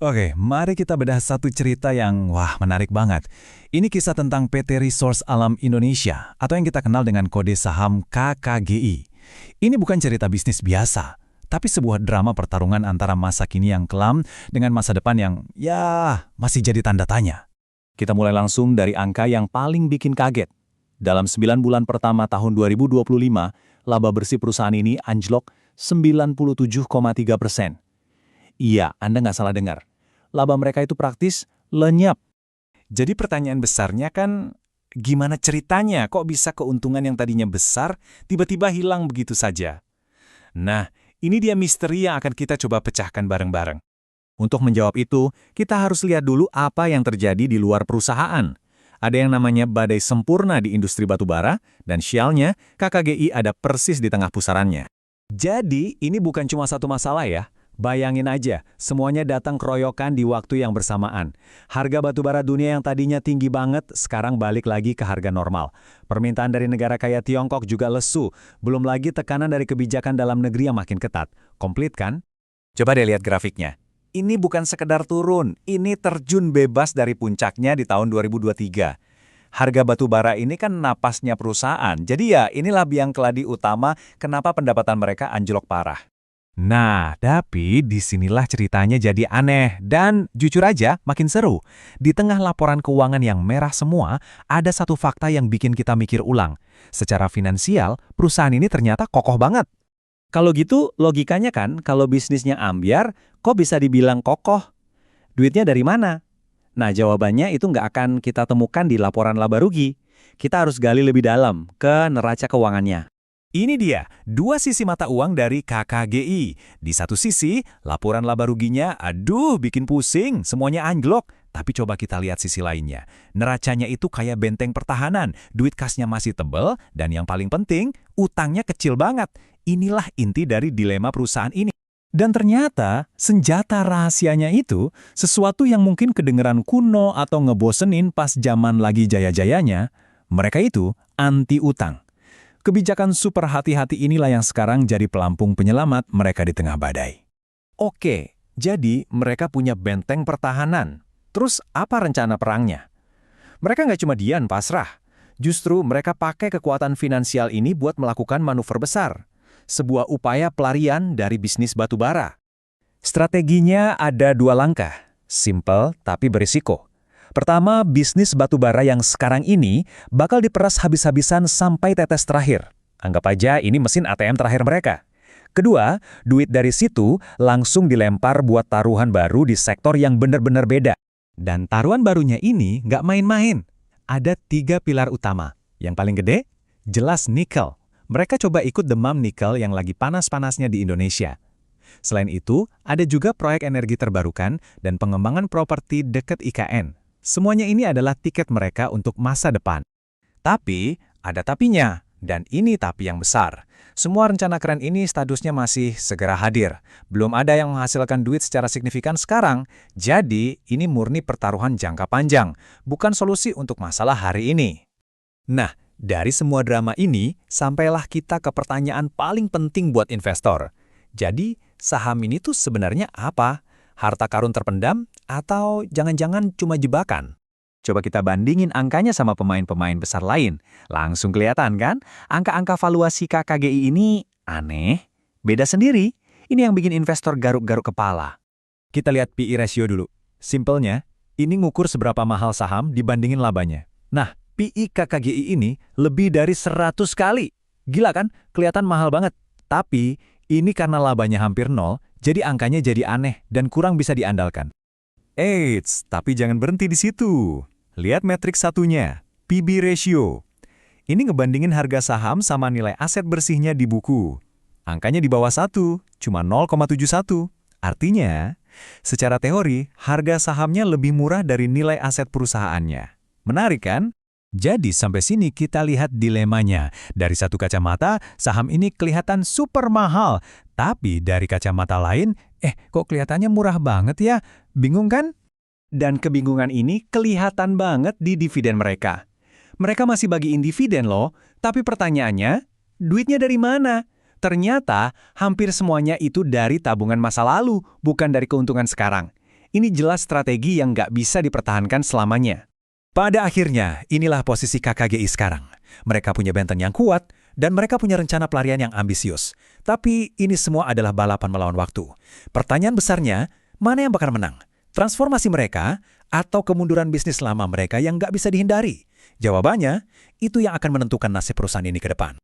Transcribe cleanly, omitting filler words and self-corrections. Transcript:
Oke, mari kita bedah satu cerita yang menarik banget. Ini kisah tentang PT Resource Alam Indonesia atau yang kita kenal dengan kode saham KKGI. Ini bukan cerita bisnis biasa, tapi sebuah drama pertarungan antara masa kini yang kelam dengan masa depan yang masih jadi tanda tanya. Kita mulai langsung dari angka yang paling bikin kaget. Dalam 9 bulan pertama tahun 2025, laba bersih perusahaan ini anjlok 97,3%. Iya, Anda nggak salah dengar. Laba mereka itu praktis lenyap. Jadi pertanyaan besarnya kan, gimana ceritanya kok bisa keuntungan yang tadinya besar, tiba-tiba hilang begitu saja? Nah, ini dia misteri yang akan kita coba pecahkan bareng-bareng. Untuk menjawab itu, kita harus lihat dulu apa yang terjadi di luar perusahaan. Ada yang namanya badai sempurna di industri batubara, dan sialnya, KKGI ada persis di tengah pusarannya. Jadi, ini bukan cuma satu masalah ya. Bayangin aja, semuanya datang keroyokan di waktu yang bersamaan. Harga batubara dunia yang tadinya tinggi banget, sekarang balik lagi ke harga normal. Permintaan dari negara kaya Tiongkok juga lesu, belum lagi tekanan dari kebijakan dalam negeri yang makin ketat. Komplit kan? Coba deh lihat grafiknya. Ini bukan sekedar turun, ini terjun bebas dari puncaknya di tahun 2023. Harga batubara ini kan napasnya perusahaan, jadi ya inilah biang keladi utama kenapa pendapatan mereka anjlok parah. Nah, tapi disinilah ceritanya jadi aneh dan jujur aja makin seru. Di tengah laporan keuangan yang merah semua, ada satu fakta yang bikin kita mikir ulang. Secara finansial, perusahaan ini ternyata kokoh banget. Kalau gitu, logikanya kan kalau bisnisnya ambyar, kok bisa dibilang kokoh? Duitnya dari mana? Nah, jawabannya itu nggak akan kita temukan di laporan laba rugi. Kita harus gali lebih dalam ke neraca keuangannya. Ini dia, dua sisi mata uang dari KKGI. Di satu sisi, laporan laba ruginya, bikin pusing, semuanya anjlok. Tapi coba kita lihat sisi lainnya. Neracanya itu kayak benteng pertahanan, duit kasnya masih tebel, dan yang paling penting, utangnya kecil banget. Inilah inti dari dilema perusahaan ini. Dan ternyata, senjata rahasianya itu, sesuatu yang mungkin kedengeran kuno atau ngebosenin pas zaman lagi jaya-jayanya, mereka itu anti utang. Kebijakan super hati-hati inilah yang sekarang jadi pelampung penyelamat mereka di tengah badai. Oke, jadi mereka punya benteng pertahanan. Terus apa rencana perangnya? Mereka nggak cuma diam pasrah. Justru mereka pakai kekuatan finansial ini buat melakukan manuver besar. Sebuah upaya pelarian dari bisnis batubara. Strateginya ada dua langkah. Simple tapi berisiko. Pertama, bisnis batubara yang sekarang ini bakal diperas habis-habisan sampai tetes terakhir. Anggap aja ini mesin ATM terakhir mereka. Kedua, duit dari situ langsung dilempar buat taruhan baru di sektor yang benar-benar beda. Dan taruhan barunya ini nggak main-main. Ada 3 pilar utama. Yang paling gede, jelas nikel. Mereka coba ikut demam nikel yang lagi panas-panasnya di Indonesia. Selain itu, ada juga proyek energi terbarukan dan pengembangan properti dekat IKN. Semuanya ini adalah tiket mereka untuk masa depan. Tapi, ada tapinya. Dan ini tapi yang besar. Semua rencana keren ini statusnya masih segera hadir. Belum ada yang menghasilkan duit secara signifikan sekarang. Jadi, ini murni pertaruhan jangka panjang, bukan solusi untuk masalah hari ini. Nah, dari semua drama ini, sampailah kita ke pertanyaan paling penting buat investor. Jadi, saham ini tuh sebenarnya apa? Harta karun terpendam? Atau jangan-jangan cuma jebakan? Coba kita bandingin angkanya sama pemain-pemain besar lain. Langsung kelihatan kan? Angka-angka valuasi KKGI ini aneh, beda sendiri. Ini yang bikin investor garuk-garuk kepala. Kita lihat PE ratio dulu. Simpelnya, ini ngukur seberapa mahal saham dibandingin labanya. Nah, PE KKGI ini lebih dari 100 kali. Gila kan? Kelihatan mahal banget. Tapi, ini karena labanya hampir nol, jadi angkanya jadi aneh dan kurang bisa diandalkan. Eits, tapi jangan berhenti di situ. Lihat metrik satunya, PB ratio. Ini ngebandingin harga saham sama nilai aset bersihnya di buku. Angkanya di bawah 1, cuma 0,71. Artinya, secara teori, harga sahamnya lebih murah dari nilai aset perusahaannya. Menarik kan? Jadi sampai sini kita lihat dilemanya. Dari satu kacamata, saham ini kelihatan super mahal. Tapi dari kacamata lain, kok kelihatannya murah banget ya? Bingung kan? Dan kebingungan ini kelihatan banget di dividen mereka. Mereka masih bagiin dividen loh, tapi pertanyaannya, duitnya dari mana? Ternyata hampir semuanya itu dari tabungan masa lalu, bukan dari keuntungan sekarang. Ini jelas strategi yang nggak bisa dipertahankan selamanya. Pada akhirnya, inilah posisi KKGI sekarang. Mereka punya benteng yang kuat, dan mereka punya rencana pelarian yang ambisius. Tapi ini semua adalah balapan melawan waktu. Pertanyaan besarnya, mana yang bakal menang? Transformasi mereka, atau kemunduran bisnis lama mereka yang nggak bisa dihindari? Jawabannya, itu yang akan menentukan nasib perusahaan ini ke depan.